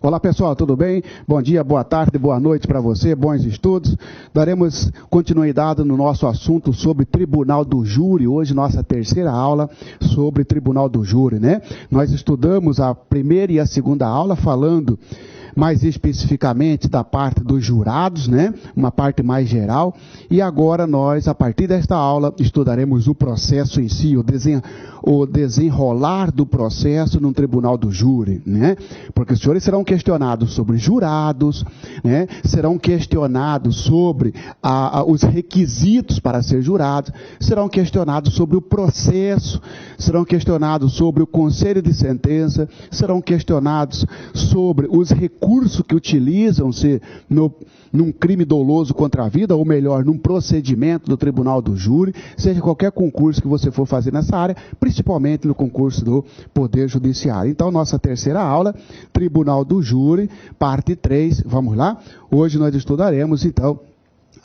Olá pessoal, tudo bem? Bom dia, boa tarde, boa noite para você, bons estudos. Daremos continuidade no nosso assunto sobre Tribunal do Júri. Hoje nossa terceira aula sobre Tribunal do Júri, né? Nós estudamos a primeira e a segunda aula falando mais especificamente da parte dos jurados, né? Uma parte mais geral. E agora nós, a partir desta aula, estudaremos o processo em si, o desenrolar do processo no tribunal do júri, né? Porque os senhores serão questionados sobre jurados, né? Serão questionados sobre os requisitos para ser jurados, serão questionados sobre o processo, serão questionados sobre o conselho de sentença, serão questionados sobre os recursos que utilizam-se num crime doloso contra a vida, ou melhor, num procedimento do tribunal do júri, seja qualquer concurso que você for fazer nessa área, principalmente no concurso do Poder Judiciário. Então, nossa terceira aula, Tribunal do Júri, parte 3, vamos lá? Hoje nós estudaremos, então,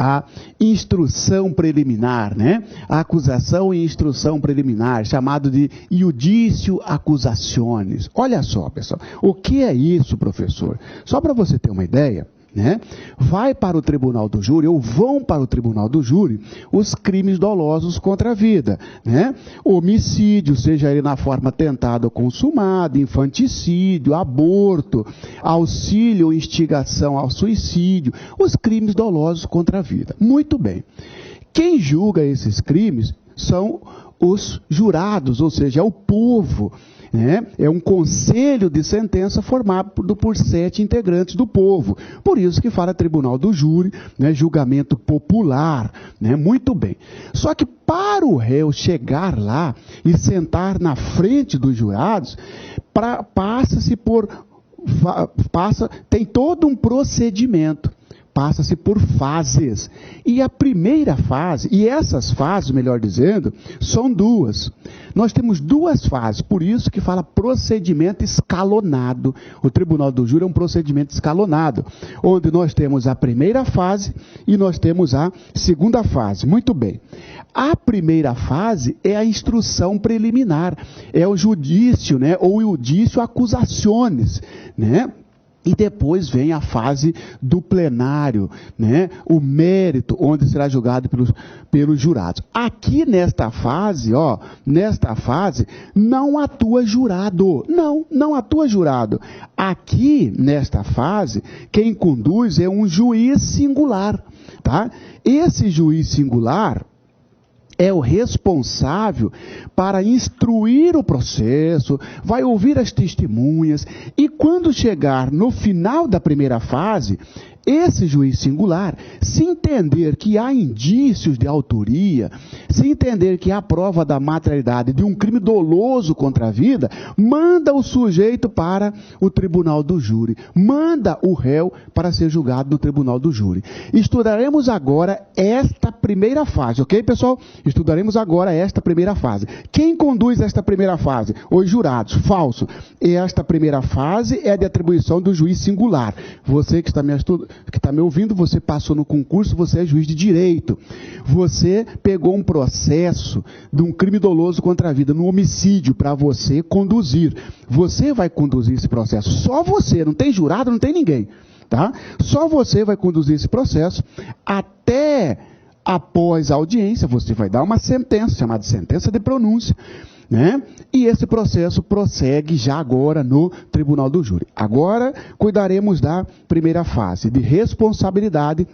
a instrução preliminar, né? A acusação e instrução preliminar, chamado de iudício accusationis. Olha só, pessoal, o que é isso, professor? Só para você ter uma ideia, né? Vai para o tribunal do júri, ou vão para o tribunal do júri, os crimes dolosos contra a vida, né? Homicídio, seja ele na forma tentado ou consumado, infanticídio, aborto, auxílio ou instigação ao suicídio, os crimes dolosos contra a vida. Muito bem. Quem julga esses crimes são os jurados, ou seja, é o povo, né? É um conselho de sentença formado por 7 integrantes do povo. Por isso que fala tribunal do júri, né? Julgamento popular, né? Muito bem. Só que para o réu chegar lá e sentar na frente dos jurados, tem todo um procedimento. Passa-se por fases. E a primeira fase, e essas fases, melhor dizendo, são duas. Nós temos duas fases, por isso que fala procedimento escalonado. O Tribunal do Júri é um procedimento escalonado, onde nós temos a primeira fase e nós temos a segunda fase. Muito bem. A primeira fase é a instrução preliminar, é o judício, né, ou iudício accusationis, né? E depois vem a fase do plenário, né? O mérito, onde será julgado pelos jurados. Aqui nesta fase, não atua jurado. Não atua jurado. Aqui, nesta fase, quem conduz é um juiz singular, tá? Esse juiz singular é o responsável para instruir o processo, vai ouvir as testemunhas, e quando chegar no final da primeira fase, esse juiz singular, se entender que há indícios de autoria, se entender que há prova da materialidade de um crime doloso contra a vida, manda o sujeito para o tribunal do júri, manda o réu para ser julgado no tribunal do júri. Estudaremos agora esta primeira fase, ok, pessoal? Estudaremos agora esta primeira fase. Quem conduz esta primeira fase? Os jurados. Falso. Esta primeira fase é de atribuição do juiz singular. Você que está me ouvindo, você passou no concurso, você é juiz de direito. Você pegou um processo de um crime doloso contra a vida, no homicídio, para você conduzir. Você vai conduzir esse processo. Só você, não tem jurado, não tem ninguém. Tá? Só você vai conduzir esse processo até após a audiência, você vai dar uma sentença, chamada sentença de pronúncia, né? E esse processo prossegue já agora no tribunal do júri. Agora, cuidaremos da primeira fase, de responsabilidade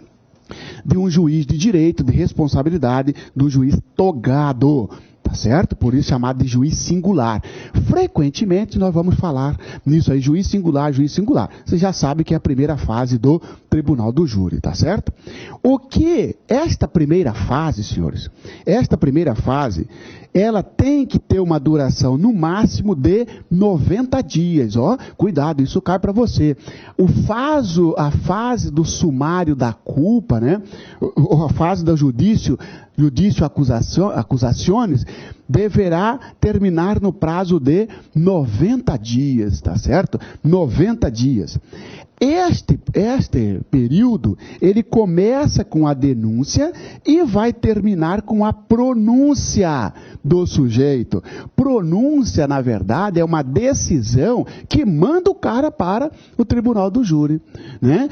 de um juiz de direito, de responsabilidade do juiz togado. Tá certo? Por isso chamado de juiz singular. Frequentemente nós vamos falar nisso aí, juiz singular, juiz singular. Você já sabe que é a primeira fase do tribunal do júri, tá certo? O que esta primeira fase, senhores, esta primeira fase, ela tem que ter uma duração no máximo de 90 dias, ó, cuidado, isso cai para você. A fase do sumário da culpa, né? A fase do judício judício acusações, deverá terminar no prazo de 90 dias, tá certo? 90 dias. Este período, ele começa com a denúncia e vai terminar com a pronúncia do sujeito. Pronúncia, na verdade, é uma decisão que manda o cara para o tribunal do júri, né?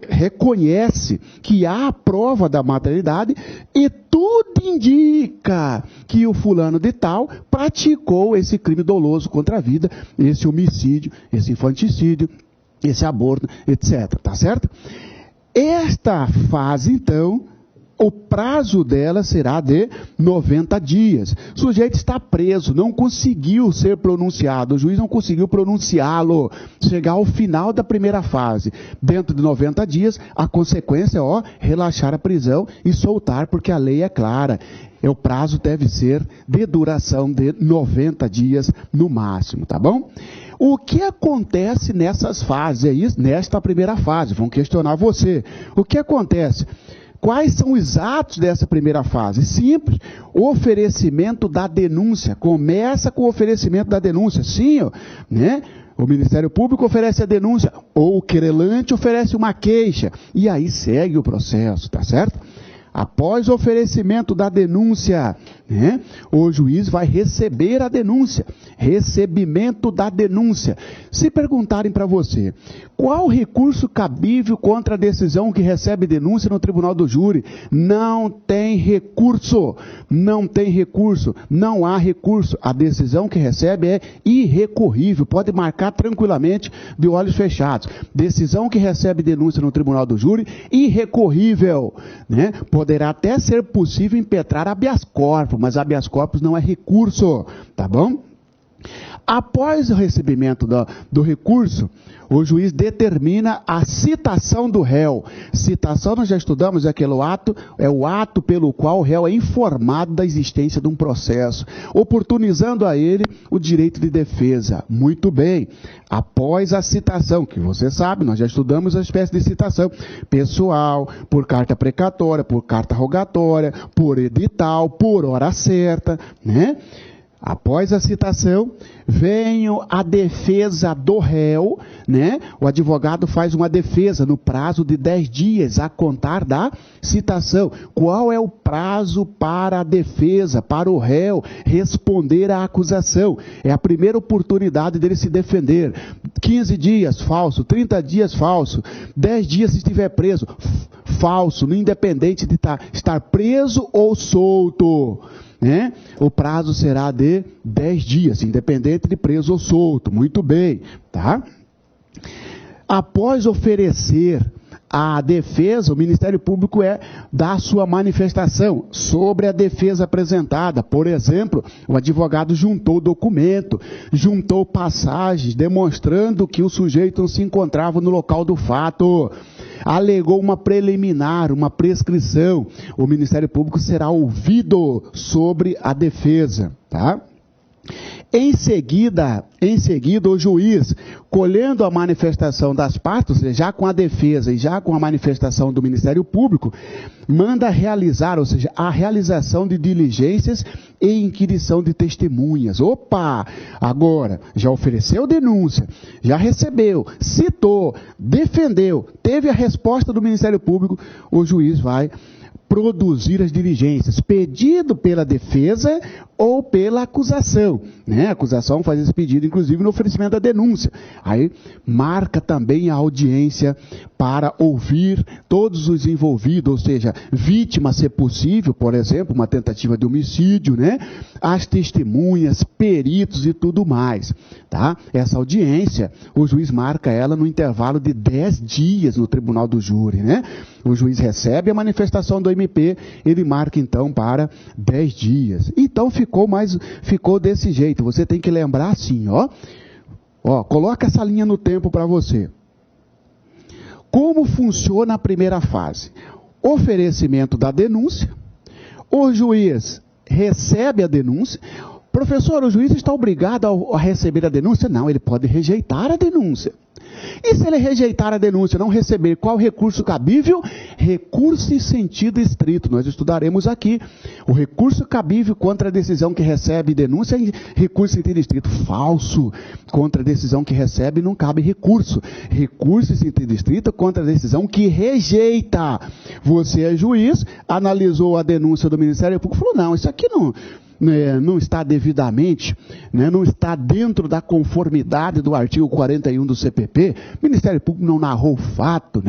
Reconhece que há a prova da materialidade e tudo indica que o fulano de tal praticou esse crime doloso contra a vida, esse homicídio, esse infanticídio, esse aborto, etc. Tá certo? Esta fase, então, o prazo dela será de 90 dias. O sujeito está preso, não conseguiu ser pronunciado, o juiz não conseguiu pronunciá-lo, chegar ao final da primeira fase. Dentro de 90 dias, a consequência é, relaxar a prisão e soltar, porque a lei é clara. O prazo deve ser de duração de 90 dias no máximo, tá bom? O que acontece nessas fases? É isso, nesta primeira fase, vão questionar você. O que acontece? Quais são os atos dessa primeira fase? Simples, o oferecimento da denúncia. Começa com o oferecimento da denúncia. Sim, né? O Ministério Público oferece a denúncia, ou o querelante oferece uma queixa. E aí segue o processo, tá certo? Após o oferecimento da denúncia, né, o juiz vai receber a denúncia. Recebimento da denúncia. Se perguntarem para você, qual recurso cabível contra a decisão que recebe denúncia no tribunal do júri? Não tem recurso. Não tem recurso. Não há recurso. A decisão que recebe é irrecorrível. Pode marcar tranquilamente de olhos fechados. Decisão que recebe denúncia no tribunal do júri, irrecorrível, né? Poderá até ser possível impetrar habeas corpus, mas habeas corpus não é recurso, tá bom? Após o recebimento do recurso, o juiz determina a citação do réu. Citação, nós já estudamos, é o ato pelo qual o réu é informado da existência de um processo, oportunizando a ele o direito de defesa. Muito bem. Após a citação, que você sabe, nós já estudamos a espécie de citação pessoal, por carta precatória, por carta rogatória, por edital, por hora certa, né? Após a citação, vem a defesa do réu, né? O advogado faz uma defesa no prazo de 10 dias a contar da citação. Qual é o prazo para a defesa, para o réu responder à acusação? É a primeira oportunidade dele se defender. 15 dias, falso. 30 dias, falso. 10 dias se estiver preso, falso, independente de estar preso ou solto. Né? O prazo será de 10 dias, independente de preso ou solto. Muito bem, tá? Após oferecer a defesa, o Ministério Público dá sua manifestação sobre a defesa apresentada. Por exemplo, o advogado juntou documento, juntou passagens, demonstrando que o sujeito não se encontrava no local do fato. Alegou uma preliminar, uma prescrição. O Ministério Público será ouvido sobre a defesa, tá? Em seguida, o juiz, colhendo a manifestação das partes, já com a defesa e já com a manifestação do Ministério Público, manda realizar, ou seja, a realização de diligências e inquirição de testemunhas. Opa! Agora, já ofereceu denúncia, já recebeu, citou, defendeu, teve a resposta do Ministério Público, o juiz vai produzir as diligências, pedido pela defesa ou pela acusação, né? A acusação faz esse pedido, inclusive, no oferecimento da denúncia. Aí, marca também a audiência para ouvir todos os envolvidos, ou seja, vítima, se possível, por exemplo, uma tentativa de homicídio, né? As testemunhas, peritos e tudo mais, tá? Essa audiência, o juiz marca ela no intervalo de 10 dias no tribunal do júri, né? O juiz recebe a manifestação do MP, ele marca então para 10 dias. Então ficou desse jeito. Você tem que lembrar assim, coloca essa linha no tempo para você. Como funciona a primeira fase? Oferecimento da denúncia, o juiz recebe a denúncia. Professor, o juiz está obrigado a receber a denúncia? Não, ele pode rejeitar a denúncia. E se ele rejeitar a denúncia, não receber, qual recurso cabível? Recurso em sentido estrito. Nós estudaremos aqui o recurso cabível contra a decisão que recebe denúncia e recurso em sentido estrito. Falso. Contra a decisão que recebe não cabe recurso. Recurso em sentido estrito contra a decisão que rejeita. Você é juiz, analisou a denúncia do Ministério Público e falou, não, isso aqui não está devidamente, não está dentro da conformidade do artigo 41 do CPP, o Ministério Público não narrou o fato,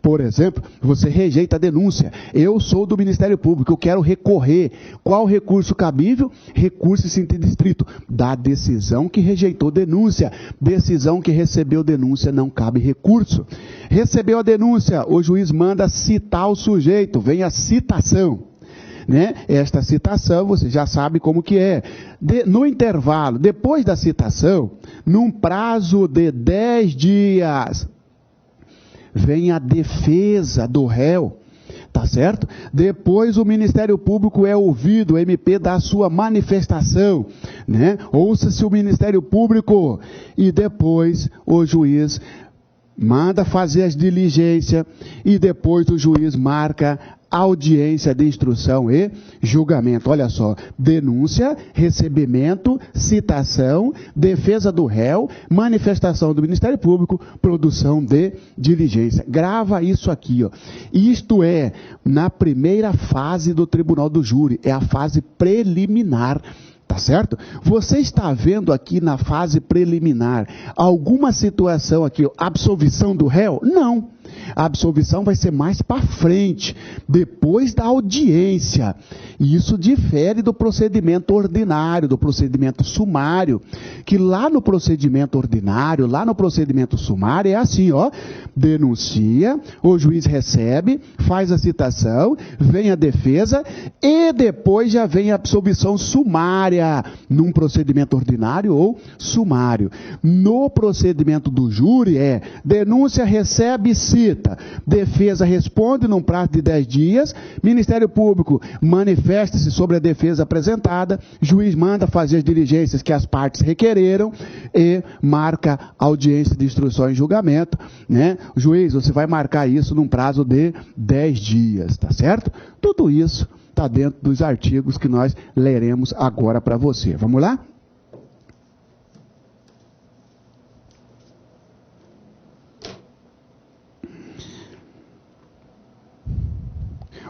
Por exemplo, você rejeita a denúncia, eu sou do Ministério Público, eu quero recorrer, qual recurso cabível? Recurso em sentido estrito, da decisão que rejeitou denúncia, decisão que recebeu denúncia, não cabe recurso. Recebeu a denúncia, o juiz manda citar o sujeito, vem a citação. Esta citação, você já sabe como que é. No intervalo, depois da citação, num prazo de 10 dias, vem a defesa do réu, tá certo? Depois o Ministério Público é ouvido, o MP dá a sua manifestação, Ouça-se o Ministério Público e depois o juiz manda fazer as diligências e depois o juiz marca audiência de instrução e julgamento. Olha só, denúncia, recebimento, citação, defesa do réu, manifestação do Ministério Público, produção de diligência. Grava isso aqui, ó. Isto é na primeira fase do Tribunal do Júri, é a fase preliminar. Tá certo? Você está vendo aqui na fase preliminar alguma situação aqui, absolvição do réu? Não. A absolvição vai ser mais para frente, depois da audiência. E isso difere do procedimento ordinário, do procedimento sumário, que lá no procedimento ordinário, lá no procedimento sumário é assim, ó, denuncia, o juiz recebe, faz a citação, vem a defesa e depois já vem a absolvição sumária, num procedimento ordinário ou sumário. No procedimento do júri é denúncia, recebe, cita, defesa responde num prazo de 10 dias, Ministério Público manifesta-se sobre a defesa apresentada, juiz manda fazer as diligências que as partes requereram e marca audiência de instrução e julgamento, Juiz, você vai marcar isso num prazo de 10 dias, tá certo? Tudo isso está dentro dos artigos que nós leremos agora para você. Vamos lá?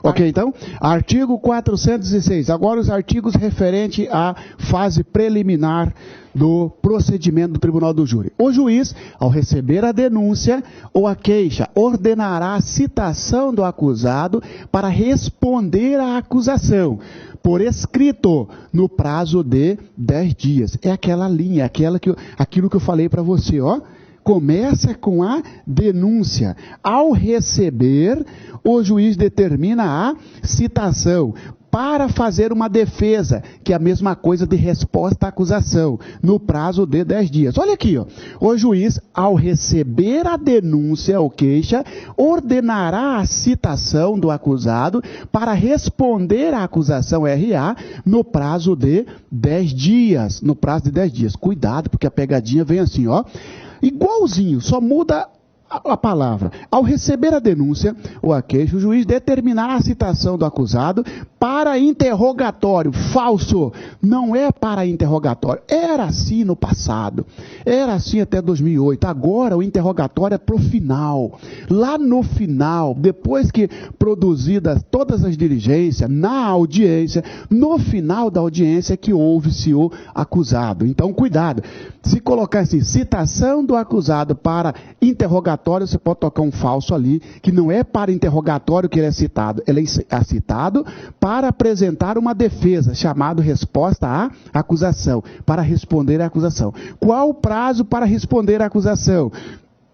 Ok, então, artigo 406. Agora os artigos referentes à fase preliminar do procedimento do Tribunal do Júri. O juiz, ao receber a denúncia ou a queixa, ordenará a citação do acusado para responder à acusação, por escrito, no prazo de 10 dias. É aquela linha, aquilo que eu falei para você, ó. Começa com a denúncia. Ao receber, o juiz determina a citação para fazer uma defesa, que é a mesma coisa de resposta à acusação, no prazo de 10 dias. Olha aqui, ó. O juiz, ao receber a denúncia ou queixa, ordenará a citação do acusado para responder à acusação RA no prazo de 10 dias. No prazo de 10 dias. Cuidado, porque a pegadinha vem assim, ó. Igualzinho, só muda a palavra. Ao receber a denúncia ou a queixa, o juiz determinará a citação do acusado para interrogatório. Falso! Não é para interrogatório. Era assim no passado. Era assim até 2008. Agora o interrogatório é para o final. Lá no final, depois que produzidas todas as diligências, na audiência, no final da audiência é que ouve-se o acusado. Então, cuidado. Se colocar assim, citação do acusado para interrogatório, você pode tocar um falso ali, que não é para interrogatório que ele é citado. Ele é citado para apresentar uma defesa, chamado resposta à acusação, para responder à acusação. Qual o prazo para responder à acusação?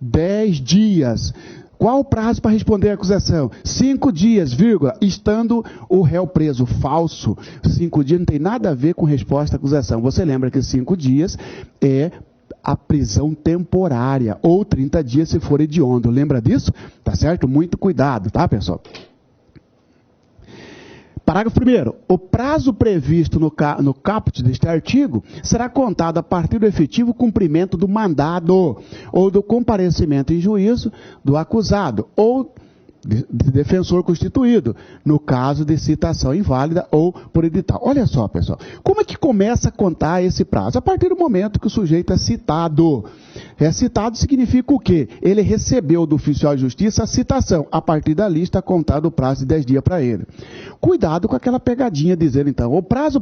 10 dias. Qual o prazo para responder à acusação? 5 dias, vírgula, estando o réu preso. Falso. 5 dias não tem nada a ver com resposta à acusação. Você lembra que 5 dias é a prisão temporária, ou 30 dias se for hediondo. Lembra disso? Tá certo? Muito cuidado, tá, pessoal? Parágrafo 1º. O prazo previsto no caput deste artigo será contado a partir do efetivo cumprimento do mandado ou do comparecimento em juízo do acusado ou de defensor constituído, no caso de citação inválida ou por edital. Olha só, pessoal, como é que começa a contar esse prazo? A partir do momento que o sujeito é citado. É citado significa o quê? Ele recebeu do oficial de justiça a citação. A partir dali está contado o prazo de 10 dias para ele. Cuidado com aquela pegadinha dizendo, então, o prazo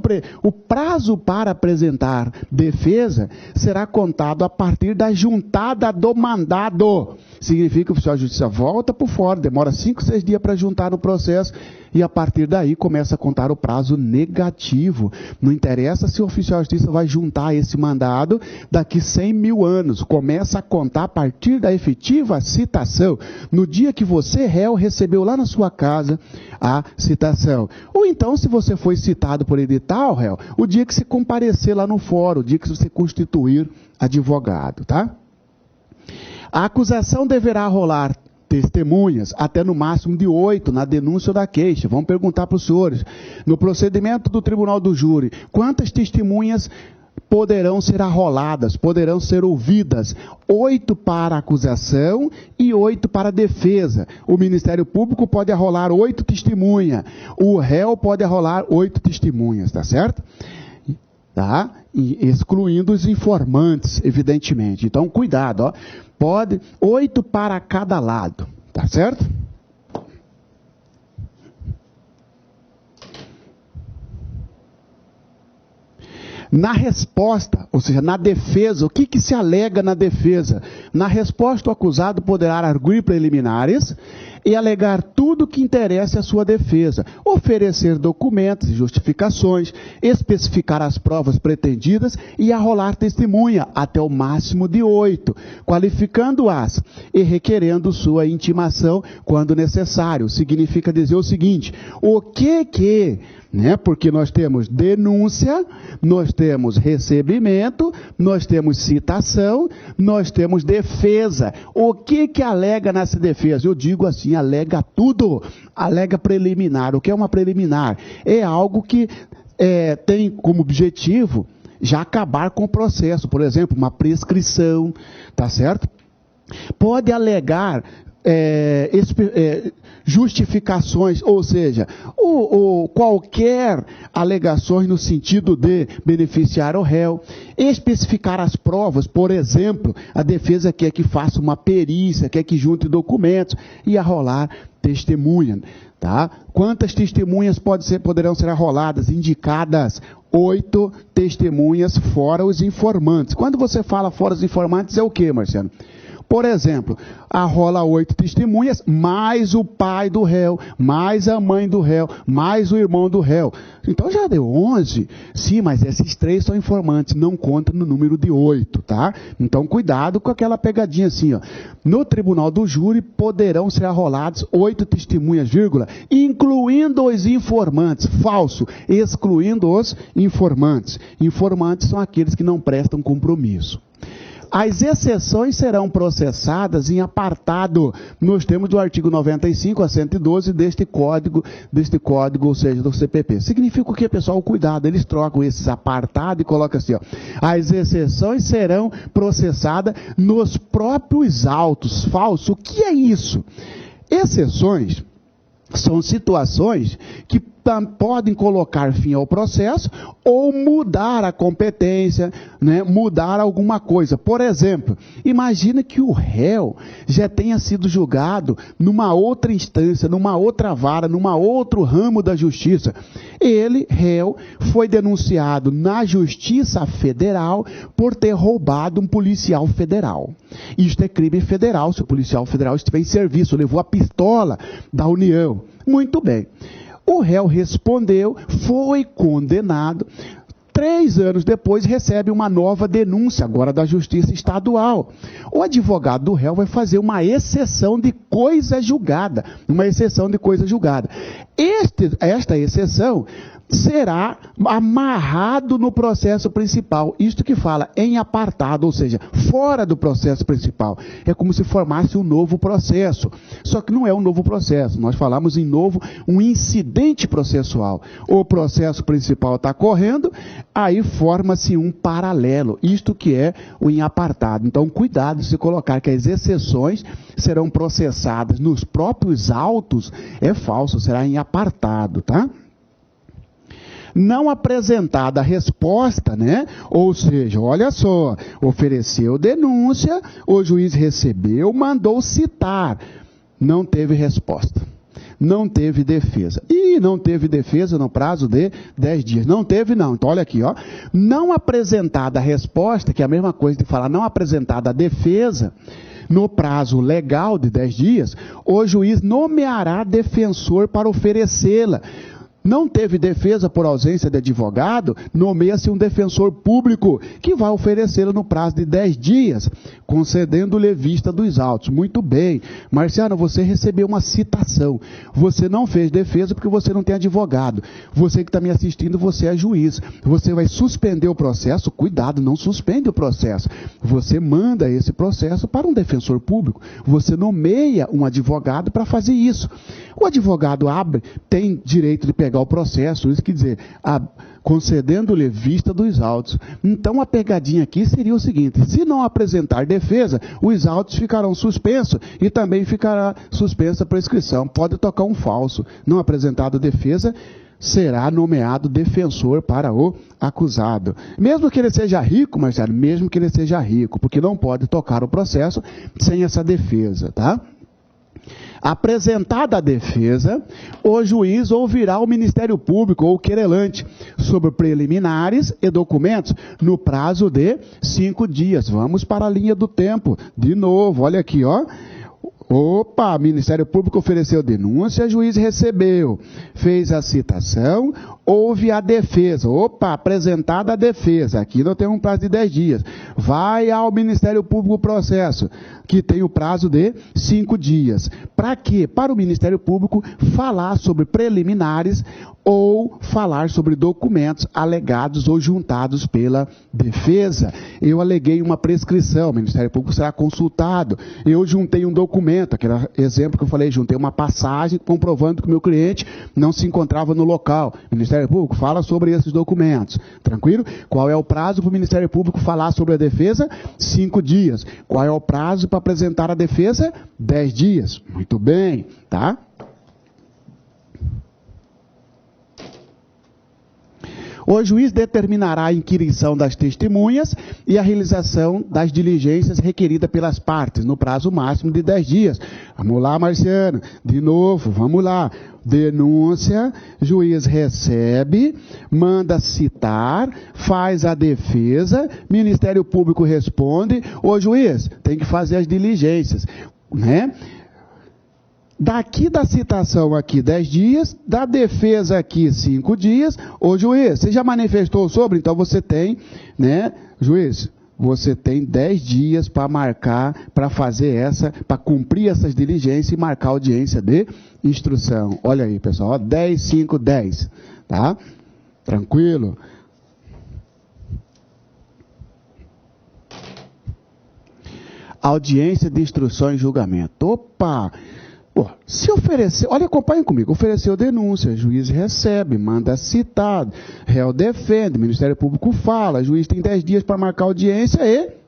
para apresentar defesa será contado a partir da juntada do mandado. Significa que o oficial de justiça volta por fora, demora 5, 6 dias para juntar no processo e a partir daí começa a contar o prazo negativo. Não interessa se o oficial de justiça vai juntar esse mandado daqui 100 mil anos. Começa a contar a partir da efetiva citação, no dia que você, réu, recebeu lá na sua casa a citação. Ou então, se você foi citado por edital, réu, o dia que você comparecer lá no fórum, o dia que você constituir advogado, tá? A acusação deverá rolar testemunhas, até no máximo de 8, na denúncia ou da queixa. Vamos perguntar para os senhores. No procedimento do tribunal do júri, quantas testemunhas poderão ser arroladas, poderão ser ouvidas? 8 para a acusação e 8 para a defesa. O Ministério Público pode arrolar 8 testemunhas. O réu pode arrolar 8 testemunhas, tá certo? Tá? E excluindo os informantes, evidentemente. Então, cuidado, ó. Pode 8 para cada lado, tá certo? Na resposta, ou seja, na defesa, o que se alega na defesa? Na resposta, o acusado poderá arguir preliminares e alegar tudo que interesse à sua defesa, oferecer documentos e justificações, especificar as provas pretendidas e arrolar testemunha, até o máximo de 8, qualificando-as e requerendo sua intimação quando necessário. Significa dizer o seguinte, porque nós temos denúncia, nós temos recebimento, nós temos citação, nós temos defesa. O que alega nessa defesa? Eu digo assim, alega tudo, alega preliminar. O que é uma preliminar? É algo que tem como objetivo já acabar com o processo. Por exemplo, uma prescrição, tá certo? Pode alegar justificações, ou seja, qualquer alegações no sentido de beneficiar o réu, especificar as provas, por exemplo, a defesa quer que faça uma perícia, quer que junte documentos e arrolar testemunha, tá? Quantas testemunhas poderão ser arroladas? Indicadas 8 testemunhas fora os informantes. Quando você fala fora os informantes é o quê, Marciano? Por exemplo, arrola 8 testemunhas, mais o pai do réu, mais a mãe do réu, mais o irmão do réu. Então já deu 11. Sim, mas esses 3 são informantes, não conta no número de 8, tá? Então cuidado com aquela pegadinha assim, ó. No tribunal do júri poderão ser arrolados 8 testemunhas, vírgula, incluindo os informantes. Falso, excluindo os informantes. Informantes são aqueles que não prestam compromisso. As exceções serão processadas em apartado, nos termos do artigo 95 a 112 deste código, ou seja, do CPP. Significa o que, pessoal? Cuidado, eles trocam esses apartados e colocam assim, ó. As exceções serão processadas nos próprios autos. Falso, o que é isso? Exceções são situações que podem colocar fim ao processo ou mudar a competência, né? Mudar alguma coisa. Por exemplo, imagina que o réu já tenha sido julgado numa outra instância, numa outra vara, numa outro ramo da justiça. Ele, réu, foi denunciado na Justiça Federal por ter roubado um policial federal. Isto é crime federal, se o policial federal estiver em serviço, levou a pistola da União. Muito bem. O réu respondeu, foi condenado. 3 anos depois recebe uma nova denúncia, agora da Justiça Estadual. O advogado do réu vai fazer uma exceção de coisa julgada. Esta exceção será amarrado no processo principal. Isto que fala em apartado, ou seja, fora do processo principal. É como se formasse um novo processo. Só que não é um novo processo. Nós falamos em novo, um incidente processual. O processo principal está correndo, aí forma-se um paralelo. Isto que é o em apartado. Então, cuidado se colocar que as exceções serão processadas nos próprios autos. É falso, será em apartado, tá? Não apresentada a resposta, né? Ou seja, olha só, ofereceu denúncia, o juiz recebeu, mandou citar, não teve resposta, não teve defesa. E não teve defesa no prazo de 10 dias. Não teve não, então olha aqui, ó. Não apresentada a resposta, que é a mesma coisa de falar não apresentada a defesa, no prazo legal de 10 dias, o juiz nomeará defensor para oferecê-la. Não teve defesa por ausência de advogado, nomeia-se um defensor público que vai oferecê-lo no prazo de 10 dias, concedendo-lhe vista dos autos. Muito bem. Marciano, você recebeu uma citação. Você não fez defesa porque você não tem advogado. Você que está me assistindo, você é juiz. Você vai suspender o processo. Cuidado, não suspende o processo. Você manda esse processo para um defensor público. Você nomeia um advogado para fazer isso. O advogado tem direito de pegar o processo, isso quer dizer, concedendo-lhe vista dos autos. Então a pegadinha aqui seria o seguinte: se não apresentar defesa, os autos ficarão suspensos e também ficará suspensa a prescrição. Pode tocar um falso. Não apresentado defesa, será nomeado defensor para o acusado. Mesmo que ele seja rico, Marcelo, mesmo que ele seja rico, porque não pode tocar o processo sem essa defesa, tá? Apresentada a defesa, o juiz ouvirá o Ministério Público ou o querelante sobre preliminares e documentos no prazo de 5 dias. Vamos para a linha do tempo. De novo, olha aqui, ó. Opa, Ministério Público ofereceu denúncia, juiz recebeu, fez a citação, houve a defesa. Opa, apresentada a defesa, aqui não tem um prazo de 10 dias. Vai ao Ministério Público o processo, que tem o prazo de 5 dias. Para quê? Para o Ministério Público falar sobre preliminares ou falar sobre documentos alegados ou juntados pela defesa. Eu aleguei uma prescrição, o Ministério Público será consultado. Eu juntei um documento, aquele exemplo que eu falei, juntei uma passagem comprovando que o meu cliente não se encontrava no local. O Ministério Público fala sobre esses documentos. Tranquilo? Qual é o prazo para o Ministério Público falar sobre a defesa? 5 dias. Qual é o prazo para apresentar a defesa? 10 dias. Muito bem, tá? O juiz determinará a inquirição das testemunhas e a realização das diligências requeridas pelas partes, no prazo máximo de 10 dias. Vamos lá, Marciano. De novo, vamos lá. Denúncia, juiz recebe, manda citar, faz a defesa, Ministério Público responde, o juiz tem que fazer as diligências, né? Daqui da citação aqui 10 dias, da defesa aqui 5 dias, ô juiz, você já manifestou sobre, então você tem, né, juiz, você tem 10 dias para marcar, para fazer para cumprir essas diligências e marcar a audiência de instrução. Olha aí, pessoal, ó, 10, 5, 10, tá? Tranquilo? Audiência de instrução e julgamento. Opa! Pô, se oferecer, olha, acompanhem comigo, ofereceu denúncia, juiz recebe, manda citar, réu defende, Ministério Público fala, juiz tem 10 dias para marcar audiência e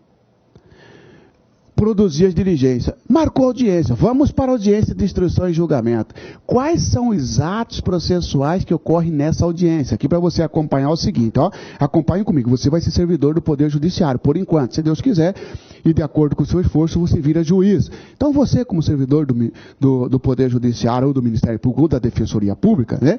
produzir as diligências. Marcou audiência, vamos para a audiência de instrução e julgamento. Quais são os atos processuais que ocorrem nessa audiência? Aqui para você acompanhar o seguinte, ó, acompanhe comigo, você vai ser servidor do Poder Judiciário, por enquanto, se Deus quiser, e de acordo com o seu esforço, você vira juiz. Então você, como servidor do Poder Judiciário, ou do Ministério Público, ou da Defensoria Pública, né,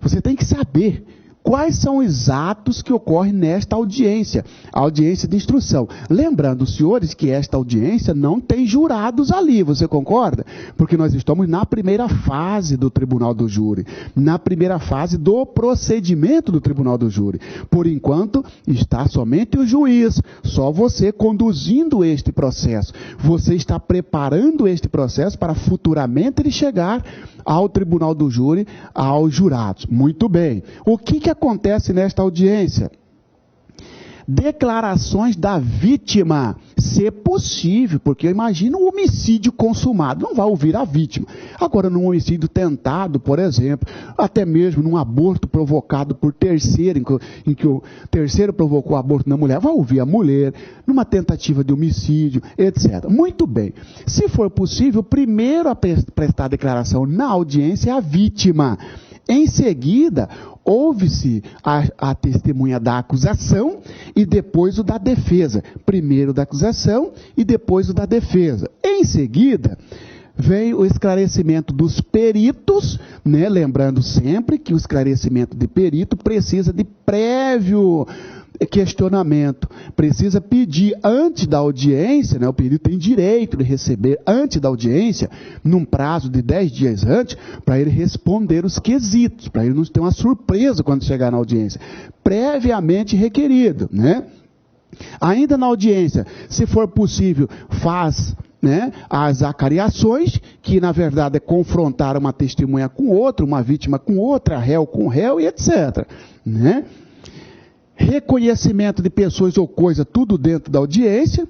você tem que saber Quais são os atos que ocorrem nesta audiência? A audiência de instrução. Lembrando, senhores, que esta audiência não tem jurados ali, você concorda? Porque nós estamos na primeira fase do tribunal do júri, na primeira fase do procedimento do tribunal do júri. Por enquanto, está somente o juiz, só você conduzindo este processo. Você está preparando este processo para futuramente ele chegar ao tribunal do júri, aos jurados. Muito bem. O que acontece nesta audiência? Declarações da vítima, se possível, porque eu imagino um homicídio consumado, não vai ouvir a vítima. Agora, num homicídio tentado, por exemplo, até mesmo num aborto provocado por terceiro, em que o terceiro provocou o aborto na mulher, vai ouvir a mulher, numa tentativa de homicídio, etc. Muito bem. Se for possível, primeiro a prestar declaração na audiência é a vítima. Em seguida, ouve-se a testemunha da acusação e depois o da defesa. Primeiro o da acusação e depois o da defesa. Em seguida, vem o esclarecimento dos peritos, né? Lembrando sempre que o esclarecimento de perito precisa de prévio questionamento, precisa pedir antes da audiência, né? O perito tem direito de receber antes da audiência, num prazo de 10 dias antes, para ele responder os quesitos, para ele não ter uma surpresa quando chegar na audiência, previamente requerido, né? Ainda na audiência, se for possível, faz, né, as acariações, que na verdade é confrontar uma testemunha com outra, uma vítima com outra, réu com réu e etc, né? Reconhecimento de pessoas ou coisa, tudo dentro da audiência.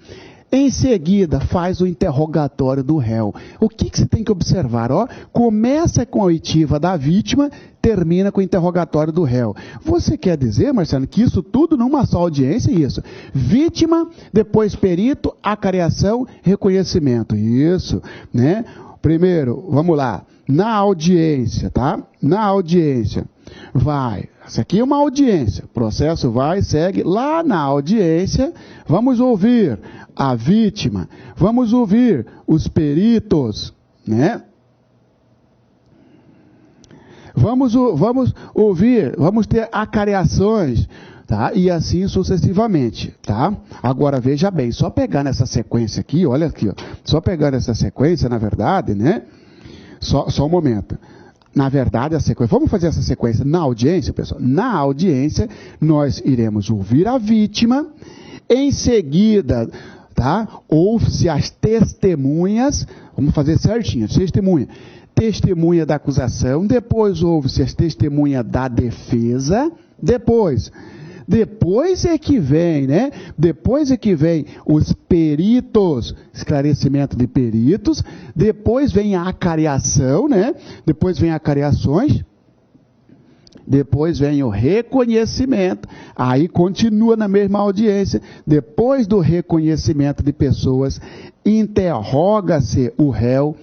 Em seguida, faz o interrogatório do réu. O que você tem que observar? Ó, começa com a oitiva da vítima, termina com o interrogatório do réu. Você quer dizer, Marcelo, que isso tudo numa só audiência? Isso. Vítima, depois perito, acariação, reconhecimento. Isso, né? Primeiro, vamos lá. Na audiência, tá? Na audiência, vai. Essa aqui é uma audiência. O processo vai, segue. Lá na audiência, vamos ouvir a vítima. Vamos ouvir os peritos, né? Vamos ouvir, vamos ter acariações, tá? E assim sucessivamente, tá? Agora veja bem, só pegar nessa sequência aqui, olha aqui, ó. Só pegar nessa sequência, na verdade, né? Só um momento. Na verdade, a sequência, vamos fazer essa sequência na audiência, pessoal? Na audiência, nós iremos ouvir a vítima, em seguida, tá? Ouve-se as testemunhas, vamos fazer certinho, testemunha da acusação, depois ouve-se as testemunhas da defesa, depois é que vem, né? Depois é que vem os peritos, esclarecimento de peritos, depois vem a acariação, né? Depois vem acariações, depois vem o reconhecimento, aí continua na mesma audiência, depois do reconhecimento de pessoas, interroga-se o réu,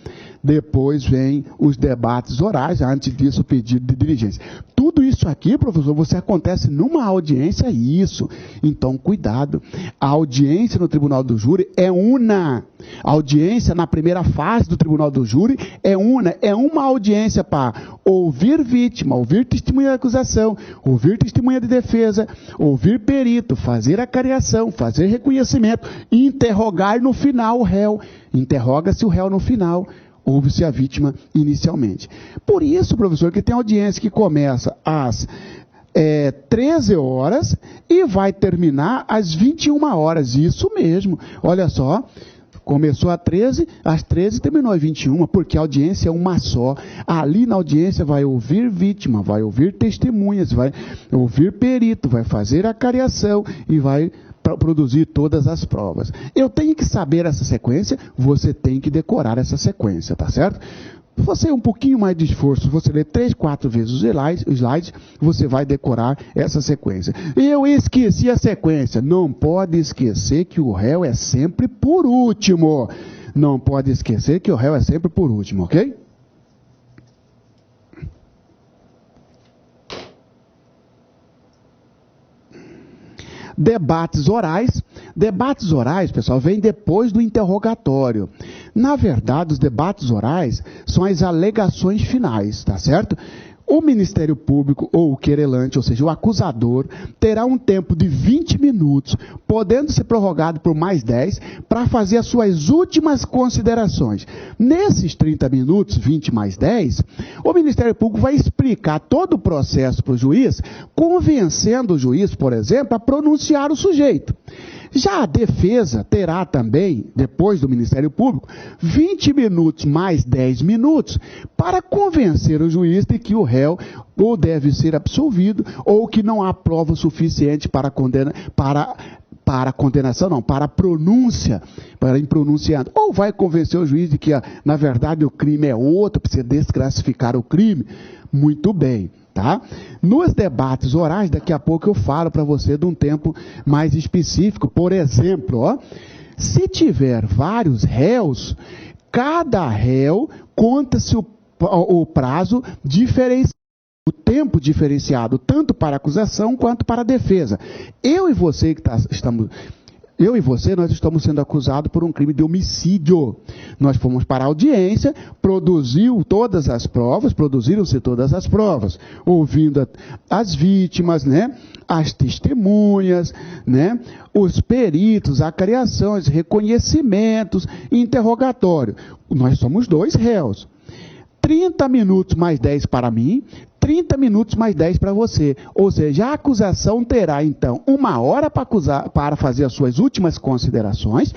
depois vem os debates orais, antes disso o pedido de diligência. Tudo isso aqui, professor, você acontece numa audiência, isso. Então, cuidado. A audiência no tribunal do júri é una. A audiência na primeira fase do tribunal do júri é una. É uma audiência para ouvir vítima, ouvir testemunha de acusação, ouvir testemunha de defesa, ouvir perito, fazer acariação, fazer reconhecimento, interrogar no final o réu. Interroga-se o réu no final. Ouve-se a vítima inicialmente. Por isso, professor, que tem audiência que começa às 13 horas e vai terminar às 21 horas. Isso mesmo. Olha só, começou às 13 e terminou às 21, porque a audiência é uma só. Ali na audiência vai ouvir vítima, vai ouvir testemunhas, vai ouvir perito, vai fazer a cariação e vai produzir todas as provas. Eu tenho que saber essa sequência, você tem que decorar essa sequência, tá certo? Você um pouquinho mais de esforço, você lê 3, 4 vezes os slides, você vai decorar essa sequência. Eu esqueci a sequência. Não pode esquecer que o réu é sempre por último. Não pode esquecer que o réu é sempre por último, ok? Debates orais. Debates orais, pessoal, vem depois do interrogatório. Na verdade, os debates orais são as alegações finais, tá certo? o Ministério Público ou o querelante, ou seja, o acusador, terá um tempo de 20 minutos, podendo ser prorrogado por mais 10, para fazer as suas últimas considerações. Nesses 30 minutos, 20 mais 10, o Ministério Público vai explicar todo o processo para o juiz, convencendo o juiz, por exemplo, a pronunciar o sujeito. Já a defesa terá também, depois do Ministério Público, 20 minutos mais 10 minutos para convencer o juiz de que o réu ou deve ser absolvido ou que não há prova suficiente para a condenação, não, para a pronúncia, para impronunciado. Ou vai convencer o juiz de que, na verdade, o crime é outro, precisa desclassificar o crime. Muito bem. Tá? Nos debates orais, daqui a pouco eu falo para você de um tempo mais específico. Por exemplo, se tiver vários réus, cada réu conta-se o prazo diferenciado, o tempo diferenciado, tanto para a acusação quanto para a defesa. Eu e você nós estamos sendo acusados por um crime de homicídio. Nós fomos para a audiência, produziram-se todas as provas, ouvindo as vítimas, né, as testemunhas, né, os peritos, acariações, reconhecimentos, interrogatório. Nós somos 2 réus. 30 minutos mais 10 para mim, 30 minutos mais 10 para você. Ou seja, a acusação terá, então, 1 hora para fazer as suas últimas considerações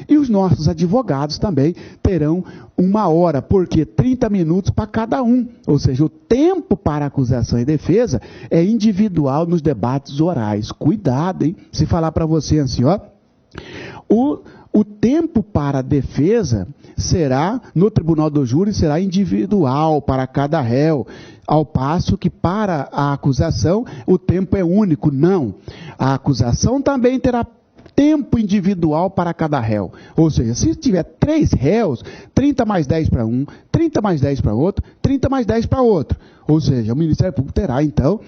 e os nossos advogados também terão 1 hora, porque 30 minutos para cada um. Ou seja, o tempo para acusação e defesa é individual nos debates orais. Cuidado, hein? Se falar para você assim, o tempo para a defesa será, no tribunal do júri, será individual para cada réu, ao passo que para a acusação o tempo é único. Não, a acusação também terá tempo individual para cada réu. Ou seja, se tiver 3 réus, 30 mais 10 para um, 30 mais 10 para outro, 30 mais 10 para outro. Ou seja, o Ministério Público terá, então,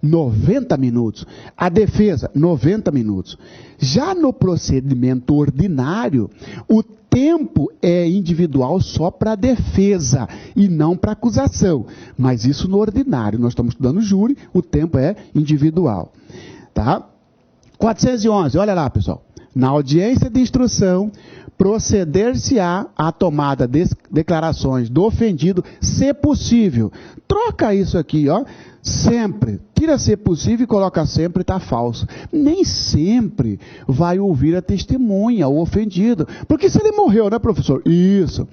90 minutos. A defesa, 90 minutos. Já no procedimento ordinário, o tempo é individual só para a defesa e não para a acusação. Mas isso no ordinário. Nós estamos estudando júri, o tempo é individual. Tá? 411, olha lá, pessoal. Na audiência de instrução, proceder-se-á à tomada de declarações do ofendido, se possível. Troca isso aqui, sempre. Tira se possível e coloca sempre, está falso. Nem sempre vai ouvir a testemunha, o ofendido. Porque se ele morreu, né, professor? Isso.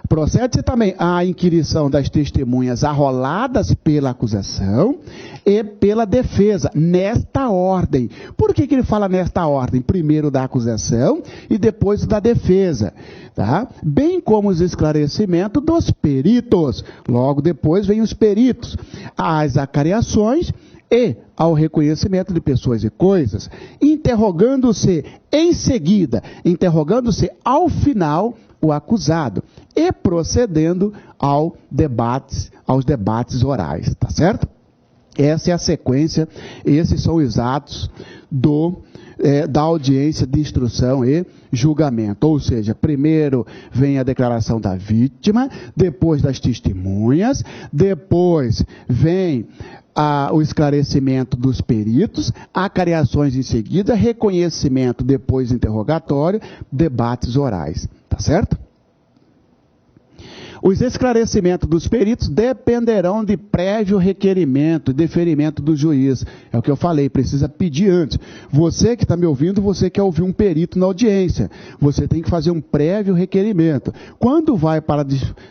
Procede-se também à inquirição das testemunhas arroladas pela acusação e pela defesa, nesta ordem. Por que ele fala nesta ordem? Primeiro da acusação e depois da defesa, tá? Bem como os esclarecimentos dos peritos. Logo depois vem os peritos, as acariações e ao reconhecimento de pessoas e coisas, interrogando-se em seguida, interrogando-se ao final o acusado e procedendo aos debates orais, tá certo? Essa é a sequência, esses são os atos da audiência de instrução e julgamento. Ou seja, primeiro vem a declaração da vítima, depois das testemunhas, depois vem o esclarecimento dos peritos, acariações em seguida, reconhecimento, depois interrogatório, debates orais. Tá certo? Os esclarecimentos dos peritos dependerão de prévio requerimento e deferimento do juiz. É o que eu falei, precisa pedir antes. Você que está me ouvindo, você quer ouvir um perito na audiência. Você tem que fazer um prévio requerimento. Quando vai para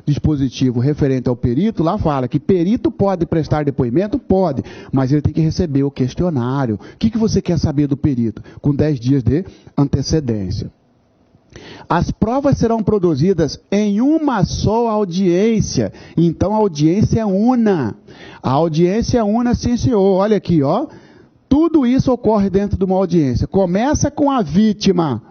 dispositivo referente ao perito, lá fala que perito pode prestar depoimento? Pode, mas ele tem que receber o questionário. O que você quer saber do perito? Com 10 dias de antecedência. As provas serão produzidas em uma só audiência. Então a audiência é una. A audiência é una, sim senhor. Olha aqui, Tudo isso ocorre dentro de uma audiência. Começa com a vítima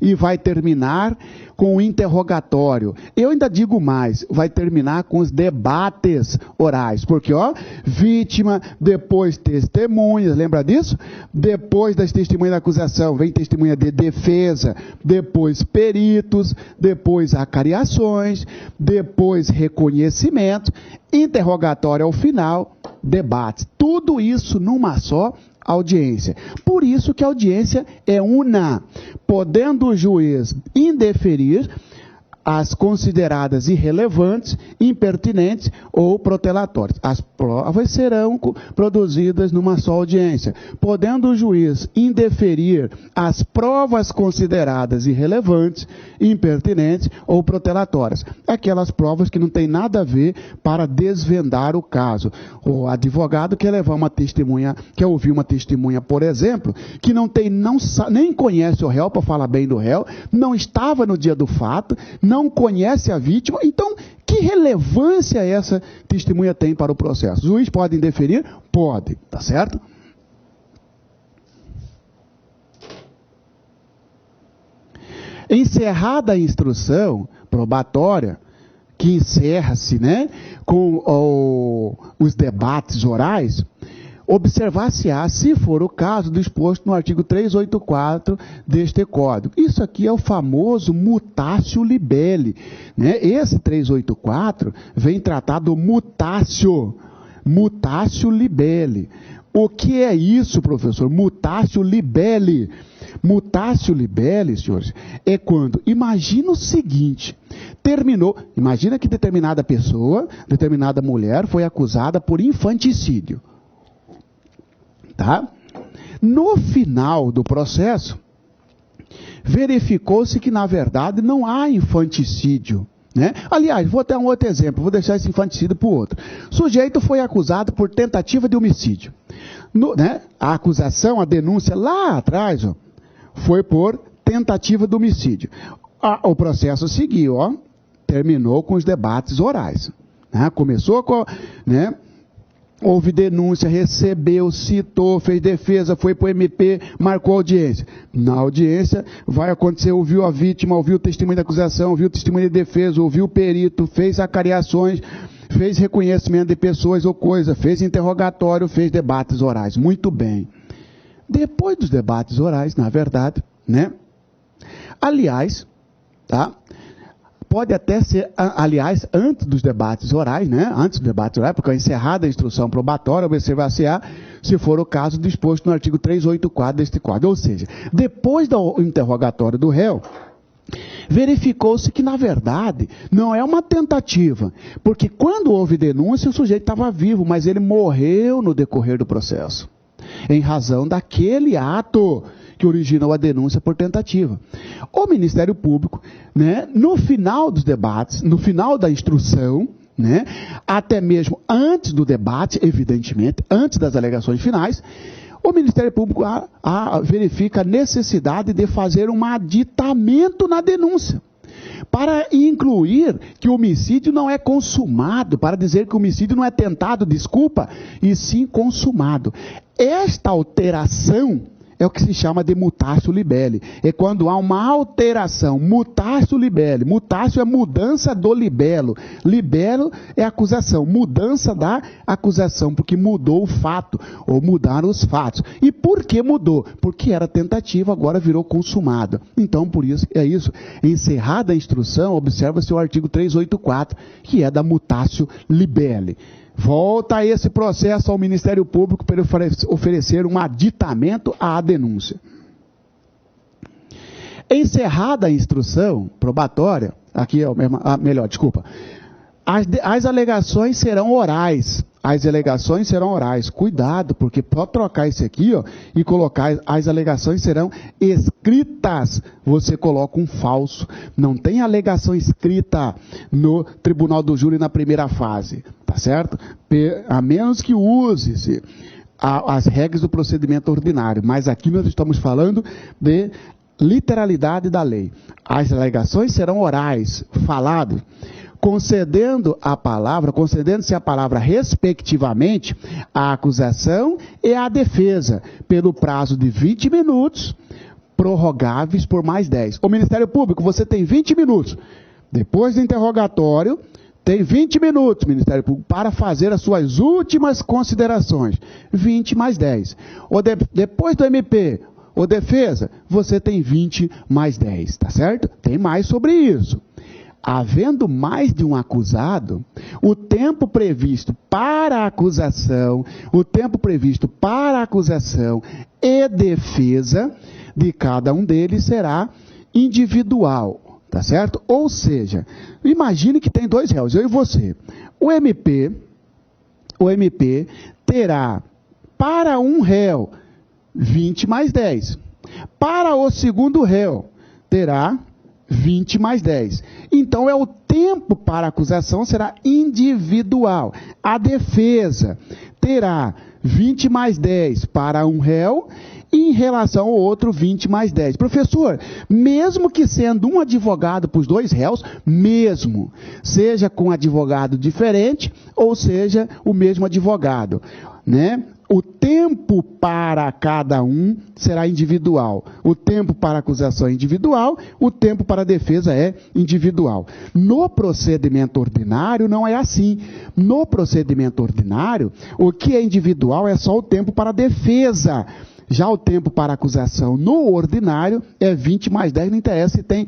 e vai terminar com o interrogatório. Eu ainda digo mais, vai terminar com os debates orais, porque, ó, vítima, depois testemunhas, lembra disso? Depois das testemunhas da acusação, vem testemunha de defesa, depois peritos, depois acariações, depois reconhecimento, interrogatório ao final, debates. Tudo isso numa só audiência. Por isso que a audiência é una, podendo o juiz indeferir as consideradas irrelevantes, impertinentes ou protelatórias. As provas serão produzidas numa só audiência, podendo o juiz indeferir as provas consideradas irrelevantes, impertinentes ou protelatórias. Aquelas provas que não têm nada a ver para desvendar o caso. O advogado quer levar uma testemunha, quer ouvir uma testemunha, por exemplo, que nem conhece o réu, para falar bem do réu, não estava no dia do fato, não conhece a vítima, então que relevância essa testemunha tem para o processo? O juiz pode indeferir? Pode, tá certo? Encerrada a instrução probatória, que encerra-se, né, com os debates orais, observar-se-á, se for o caso, disposto no artigo 384 deste Código. Isso aqui é o famoso mutatio libelli, né? Esse 384 vem tratar do mutatio libelli. O que é isso, professor? Mutatio libelli. Mutatio libelli, senhores, é quando, imagina o seguinte, imagina que determinada pessoa, determinada mulher foi acusada por infanticídio. Tá? No final do processo, verificou-se que, na verdade, não há infanticídio. Né? Aliás, vou dar um outro exemplo, vou deixar esse infanticídio para o outro. O sujeito foi acusado por tentativa de homicídio. Né? A acusação, a denúncia lá atrás, ó, foi por tentativa de homicídio. O processo seguiu, ó, terminou com os debates orais. Né? Começou com... Né? Houve denúncia, recebeu, citou, fez defesa, foi para o MP, marcou audiência. Na audiência vai acontecer, ouviu a vítima, ouviu o testemunho da acusação, ouviu o testemunho de defesa, ouviu o perito, fez acariações, fez reconhecimento de pessoas ou coisas, fez interrogatório, fez debates orais. Muito bem. Depois dos debates orais, na verdade, né? Aliás, tá? Pode até ser, aliás, antes dos debates orais, né? Antes do debate oral, porque é encerrada a instrução probatória, observar-se-á, se for o caso, disposto no artigo 384 deste Código. Ou seja, depois do interrogatório do réu, verificou-se que, na verdade, não é uma tentativa, porque quando houve denúncia, o sujeito estava vivo, mas ele morreu no decorrer do processo, em razão daquele ato que originou a denúncia por tentativa. O Ministério Público, né, no final dos debates, no final da instrução, né, até mesmo antes do debate, evidentemente, antes das alegações finais, o Ministério Público verifica a necessidade de fazer um aditamento na denúncia, para incluir que o homicídio não é consumado, para dizer que o homicídio não é tentado, desculpa, e sim consumado. Esta alteração é o que se chama de mutatio libelli. É quando há uma alteração, mutatio libelli. Mutatio é mudança do libelo. Libelo é acusação, mudança da acusação, porque mudou o fato, ou mudaram os fatos. E por que mudou? Porque era tentativa, agora virou consumado. Então, por isso, é isso. Encerrada a instrução, observa-se o artigo 384, que é da mutatio libelli. Volta esse processo ao Ministério Público para oferecer um aditamento à denúncia. Encerrada a instrução probatória, aqui é melhor, desculpa, as alegações serão orais. As alegações serão orais. Cuidado, porque pode trocar isso aqui, ó, e colocar as alegações serão escritas. Você coloca um falso. Não tem alegação escrita no Tribunal do Júri na primeira fase, tá certo? A menos que use-se as regras do procedimento ordinário. Mas aqui nós estamos falando de literalidade da lei. As alegações serão orais, faladas, concedendo-se a palavra respectivamente à acusação e à defesa, pelo prazo de 20 minutos, prorrogáveis por mais 10. O Ministério Público, você tem 20 minutos. Depois do interrogatório, tem 20 minutos, Ministério Público, para fazer as suas últimas considerações. 20 mais 10. Depois do MP, ou defesa, você tem 20 mais 10, tá certo? Tem mais sobre isso. Havendo mais de um acusado, o tempo previsto para a acusação, e defesa de cada um deles será individual. Tá certo? Ou seja, imagine que tem 2 réus, eu e você. O MP terá para um réu 20 mais 10. Para o segundo réu terá 20 mais 10. Então, o tempo para a acusação será individual. A defesa terá 20 mais 10 para um réu e em relação ao outro 20 mais 10. Professor, mesmo que sendo um advogado para os 2 réus, mesmo, seja com advogado diferente ou seja o mesmo advogado, né? O tempo para cada um será individual. O tempo para a acusação é individual, o tempo para a defesa é individual. No procedimento ordinário não é assim. No procedimento ordinário, o que é individual é só o tempo para a defesa. Já o tempo para a acusação no ordinário é 20 mais 10, não interessa se tem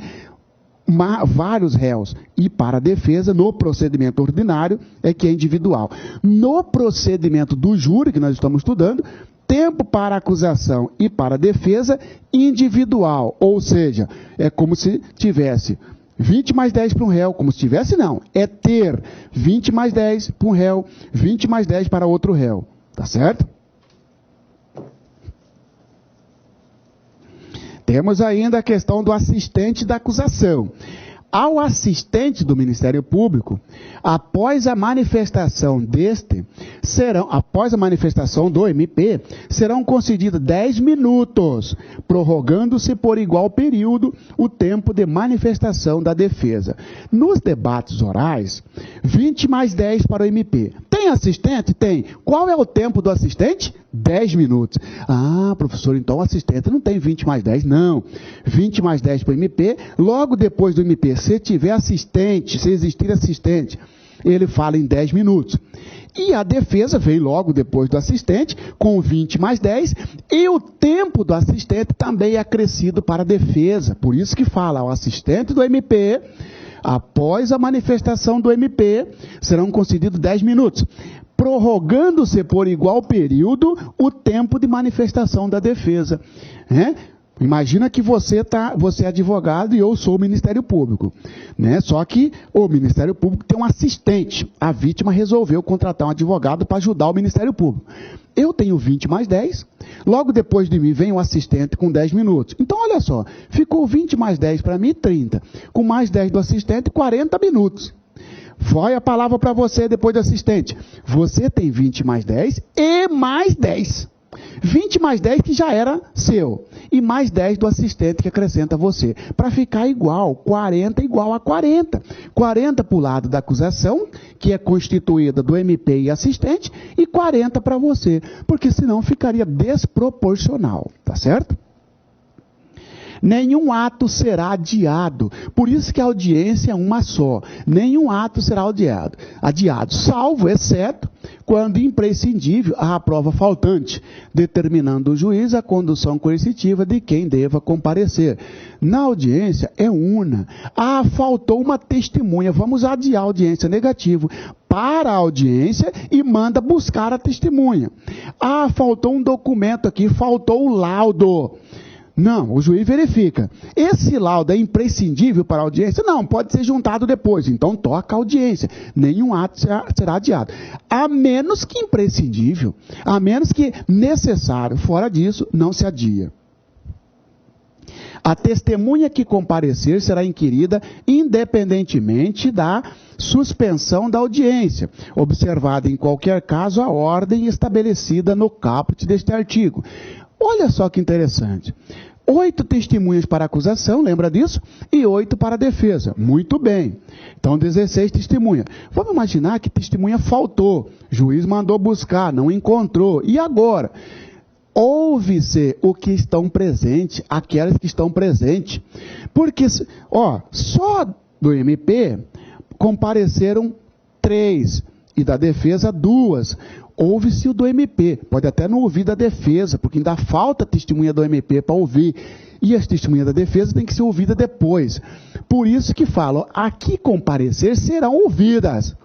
vários réus. E para a defesa, no procedimento ordinário, é que é individual. No procedimento do júri, que nós estamos estudando, tempo para a acusação e para a defesa, individual. Ou seja, é como se tivesse 20 mais 10 para um réu, como se tivesse não. É ter 20 mais 10 para um réu, 20 mais 10 para outro réu. Tá certo? Temos ainda a questão do assistente da acusação. Ao assistente do Ministério Público, após a manifestação do MP, serão concedidos 10 minutos, prorrogando-se por igual período o tempo de manifestação da defesa. Nos debates orais, 20 mais 10 para o MP. Tem assistente? Tem. Qual é o tempo do assistente? 10 minutos. Ah, professor, então o assistente não tem 20 mais 10, não. 20 mais 10 para o MP, logo depois do MP, se tiver assistente, se existir assistente, ele fala em 10 minutos. E a defesa vem logo depois do assistente, com 20 mais 10, e o tempo do assistente também é acrescido para a defesa. Por isso que fala, o assistente do MP, após a manifestação do MP, serão concedidos 10 minutos. Prorrogando-se por igual período o tempo de manifestação da defesa. Imagina que você é advogado e eu sou o Ministério Público. Só que o Ministério Público tem um assistente. A vítima resolveu contratar um advogado para ajudar o Ministério Público. Eu tenho 20 mais 10, logo depois de mim vem o assistente com 10 minutos. Então, olha só, ficou 20 mais 10 para mim, 30. Com mais 10 do assistente, 40 minutos. Vai a palavra para você depois do assistente. Você tem 20 mais 10 e mais 10. 20 mais 10 que já era seu. E mais 10 do assistente que acrescenta você. Para ficar igual, 40 igual a 40. 40 para o lado da acusação, que é constituída do MP e assistente, e 40 para você. Porque senão ficaria desproporcional. Tá certo? Nenhum ato será adiado. Por isso que a audiência é uma só. Nenhum ato será adiado, salvo, exceto, quando imprescindível a prova faltante, determinando o juiz a condução coercitiva de quem deva comparecer. Na audiência é una. Faltou uma testemunha, vamos adiar a audiência, negativo. Para a audiência e manda buscar a testemunha. Faltou um documento aqui, faltou o laudo. Não, o juiz verifica. Esse laudo é imprescindível para a audiência? Não, pode ser juntado depois. Então, toca a audiência. Nenhum ato será adiado. A menos que imprescindível, a menos que necessário. Fora disso, não se adia. A testemunha que comparecer será inquirida independentemente da suspensão da audiência, observada em qualquer caso a ordem estabelecida no caput deste artigo. Olha só que interessante. 8 testemunhas para a acusação, lembra disso? E 8 para a defesa. Muito bem. Então, 16 testemunhas. Vamos imaginar que testemunha faltou. O juiz mandou buscar, não encontrou. E agora? ouve-se o que estão presentes, aquelas que estão presentes. Porque, só do MP compareceram 3 e da defesa 2. Ouve-se o do MP, pode até não ouvir da defesa, porque ainda falta testemunha do MP para ouvir. E as testemunhas da defesa têm que ser ouvidas depois. Por isso que falo, aqui comparecer serão ouvidas,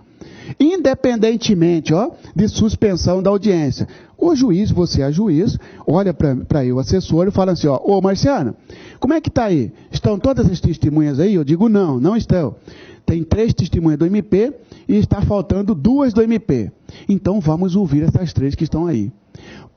independentemente de suspensão da audiência. O juiz, você é juiz, olha para eu, assessor, e fala assim, ô Marciano, como é que está aí? Estão todas as testemunhas aí? Eu digo, não estão. Tem 3 testemunhas do MP e está faltando 2 do MP. Então vamos ouvir essas 3 que estão aí.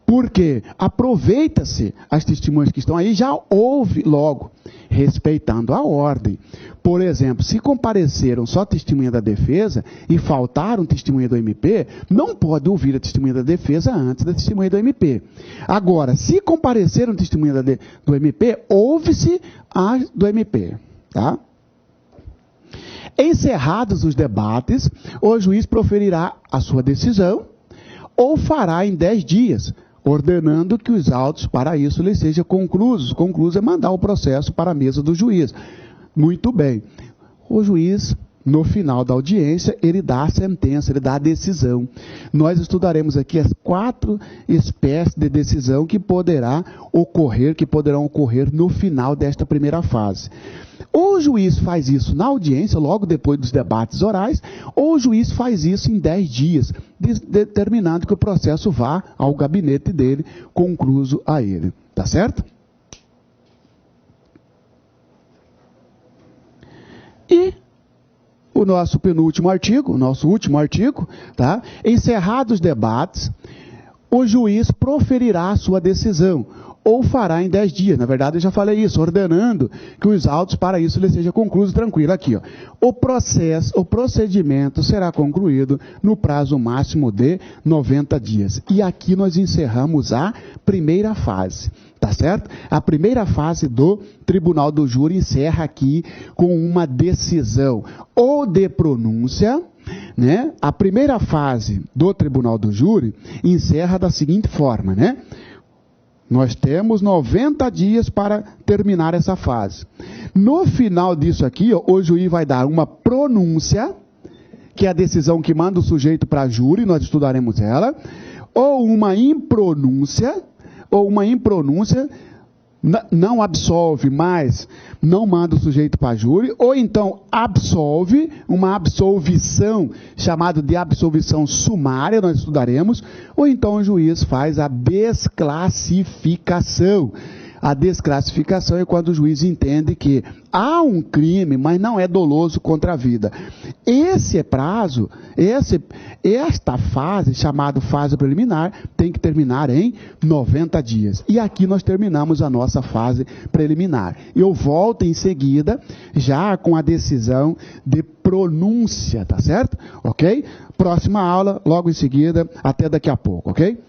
Porque aproveita-se as testemunhas que estão aí, já ouve logo, respeitando a ordem. Por exemplo, se compareceram só testemunha da defesa e faltaram testemunha do MP, não pode ouvir a testemunha da defesa antes da testemunha do MP. Agora, se compareceram testemunha do MP, ouve-se a do MP, tá? Encerrados os debates, o juiz proferirá a sua decisão ou fará em 10 dias, ordenando que os autos para isso lhe sejam conclusos. Concluso é mandar o processo para a mesa do juiz. Muito bem. O juiz, no final da audiência, ele dá a sentença, ele dá a decisão. Nós estudaremos aqui as 4 espécies de decisão que poderão ocorrer no final desta primeira fase. Ou o juiz faz isso na audiência, logo depois dos debates orais, ou o juiz faz isso em 10 dias, determinando que o processo vá ao gabinete dele, concluso a ele. Tá certo? E o nosso penúltimo artigo, o nosso último artigo, tá? Encerrados os debates, o juiz proferirá a sua decisão, ou fará em 10 dias. Na verdade, eu já falei isso, ordenando que os autos para isso lhe seja concluído. Tranquilo, aqui, o procedimento será concluído no prazo máximo de 90 dias. E aqui nós encerramos a primeira fase, tá certo? A primeira fase do Tribunal do Júri encerra aqui com uma decisão ou de pronúncia, né? A primeira fase do Tribunal do Júri encerra da seguinte forma, né? Nós temos 90 dias para terminar essa fase. No final disso aqui, o juiz vai dar uma pronúncia, que é a decisão que manda o sujeito para júri, nós estudaremos ela, ou uma impronúncia, não absolve, mas não manda o sujeito para júri, ou então absolve, uma absolvição, chamada de absolvição sumária, nós estudaremos, ou então o juiz faz a desclassificação. A desclassificação é quando o juiz entende que há um crime, mas não é doloso contra a vida. Esta fase, chamada fase preliminar, tem que terminar em 90 dias. E aqui nós terminamos a nossa fase preliminar. Eu volto em seguida, já com a decisão de pronúncia, tá certo? Ok? Próxima aula, logo em seguida, até daqui a pouco, ok?